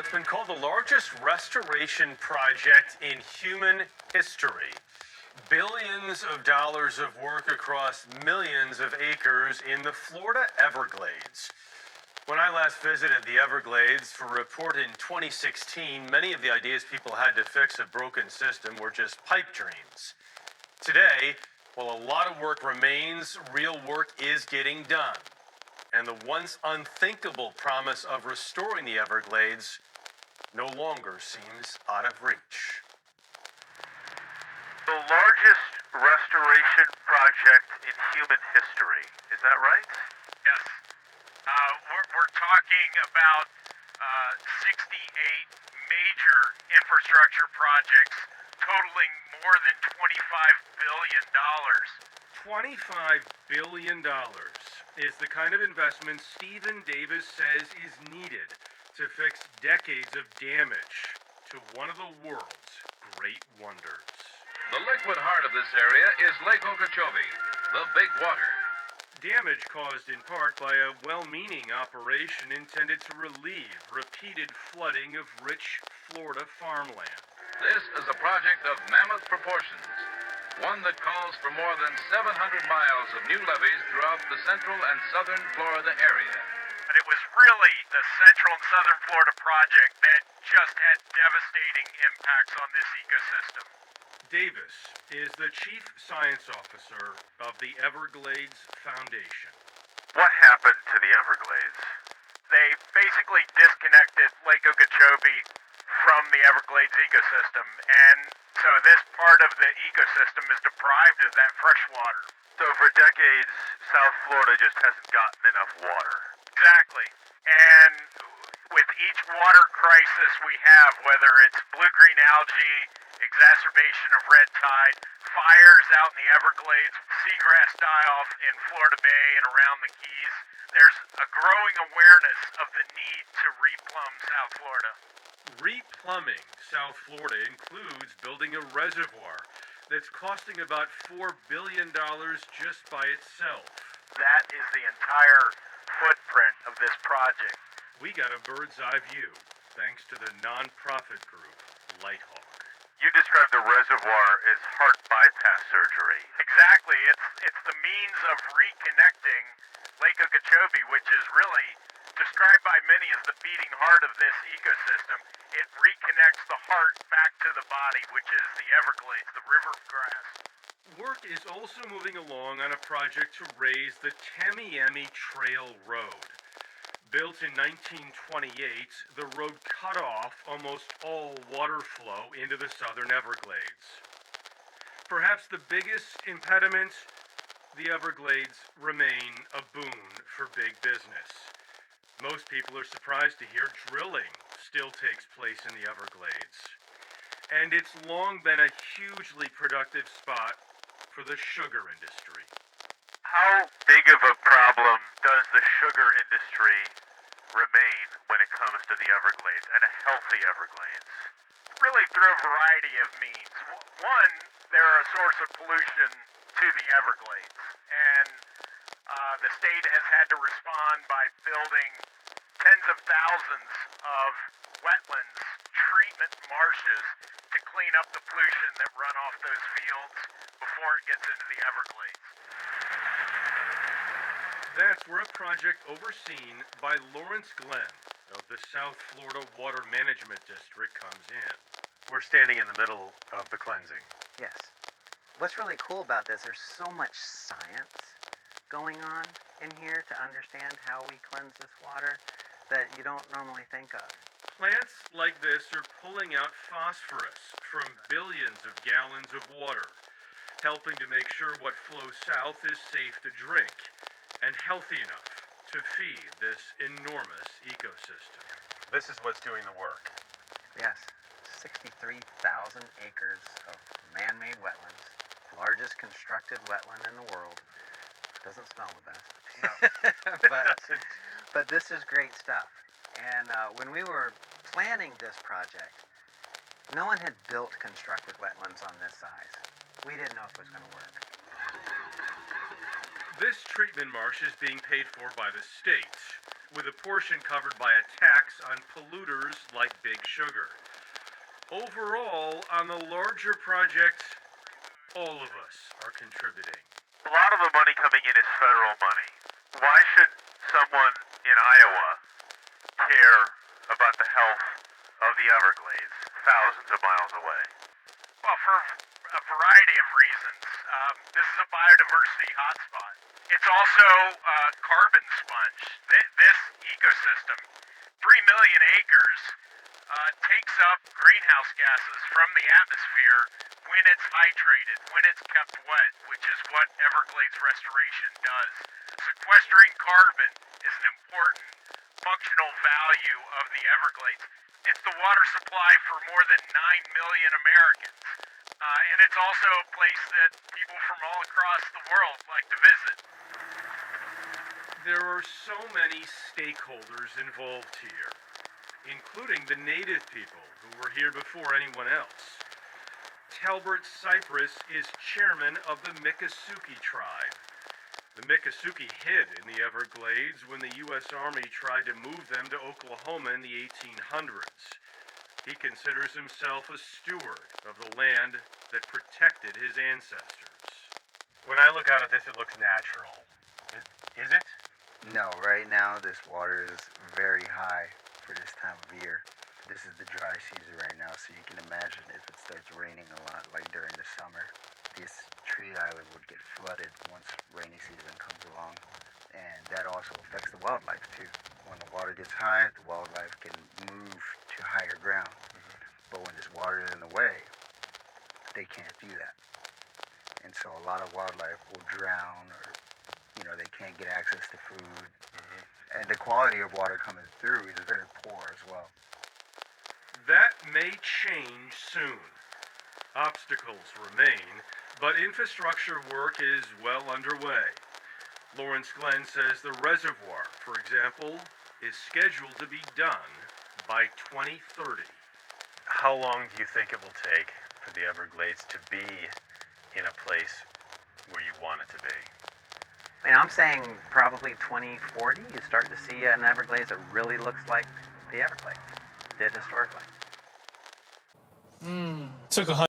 what's been called the largest restoration project in human history. Billions of dollars of work across millions of acres in the Florida Everglades. When I last visited the Everglades for a report in 2016, many of the ideas people had to fix a broken system were just pipe dreams. Today, while a lot of work remains, real work is getting done. And the once unthinkable promise of restoring the Everglades no longer seems out of reach. The largest restoration project in human history. Is that right? Yes. We're talking about 68 major infrastructure projects totaling more than $25 billion. $25 billion is the kind of investment Stephen Davis says is needed to fix decades of damage to one of the world's great wonders. The liquid heart of this area is Lake Okeechobee, the big water. Damage caused in part by a well-meaning operation intended to relieve repeated flooding of rich Florida farmland. This is a project of mammoth proportions, one that calls for more than 700 miles of new levees throughout the central and southern Florida area. But it was really the Central and Southern Florida project that just had devastating impacts on this ecosystem. Davis is the Chief Science Officer of the Everglades Foundation. What happened to the Everglades? They basically disconnected Lake Okeechobee from the Everglades ecosystem, and so this part of the ecosystem is deprived of that fresh water. So for decades, South Florida just hasn't gotten enough water. Exactly. And with each water crisis we have, whether it's blue-green algae, exacerbation of red tide, fires out in the Everglades, seagrass die-off in Florida Bay and around the Keys, there's a growing awareness of the need to replumb South Florida. Replumbing South Florida includes building a reservoir that's costing about $4 billion just by itself. That is the entire footprint of this project. We got a bird's eye view thanks to the nonprofit group Lighthawk. You described the reservoir as heart bypass surgery. Exactly. It's the means of reconnecting Lake Okeechobee, which is really described by many as the beating heart of this ecosystem. It reconnects the heart back to the body, which is the Everglades, the river of grass. Work is also moving along on a project to raise the Tamiami Trail Road. Built in 1928, the road cut off almost all water flow into the southern Everglades. Perhaps the biggest impediment, the Everglades remain a boon for big business. Most people are surprised to hear drilling still takes place in the Everglades. And it's long been a hugely productive spot for the sugar industry. How big of a problem does the sugar industry remain when it comes to the Everglades and a healthy Everglades? Really through a variety of means. One, they're a source of pollution to the Everglades. And the state has had to respond by building tens of thousands of wetlands, treatment marshes to clean up the pollution that run off those fields before it gets into the Everglades. That's where a project overseen by Lawrence Glenn of the South Florida Water Management District comes in. We're standing in the middle of the cleansing. Yes. What's really cool about this, there's so much science going on in here to understand how we cleanse this water that you don't normally think of. Plants like this are pulling out phosphorus from billions of gallons of water, helping to make sure what flows south is safe to drink and healthy enough to feed this enormous ecosystem. This is what's doing the work. Yes, 63,000 acres of man-made wetlands, largest constructed wetland in the world. Doesn't smell the best. No. but this is great stuff. And when we were planning this project, no one had built constructed wetlands on this size. We didn't know if it was going to work. This treatment marsh is being paid for by the state, with a portion covered by a tax on polluters like Big Sugar. Overall, on the larger project, all of us are contributing. A lot of the money coming in is federal money. Why should someone in Iowa care about the health of the Everglades, thousands of miles away? Well, for a variety of reasons. This is a biodiversity hotspot. It's also a carbon sponge. This ecosystem, 3 million acres, takes up greenhouse gases from the atmosphere when it's hydrated, when it's kept wet, which is what Everglades restoration does. Sequestering carbon is an important functional value of the Everglades. It's the water supply for more than 9 million Americans. And it's also a place that people from all across the world like to visit. There are so many stakeholders involved here, including the native people who were here before anyone else. Talbert Cypress is chairman of the Miccosukee tribe. The Miccosukee hid in the Everglades when the U.S. Army tried to move them to Oklahoma in the 1800s. He considers himself a steward of the land that protected his ancestors. When I look out at this, it looks natural. Is it? No, right now this water is very high for this time of year. This is the dry season right now, so you can imagine if it starts raining a lot, like during the summer, this tree island would get flooded once rainy season comes along. And that also affects the wildlife too. When the water gets high, the wildlife can move to higher ground. But when this water is in the way, they can't do that. And so a lot of wildlife will drown, or they can't get access to food. And the quality of water coming through is very poor as well. That may change soon. Obstacles remain, but infrastructure work is well underway. Lawrence Glenn says the reservoir, for example, is scheduled to be done by 2030. How long do you think it will take for the Everglades to be in a place where you want it to be? And I'm saying probably 2040, you start to see an Everglades that really looks like the Everglades did historically. Took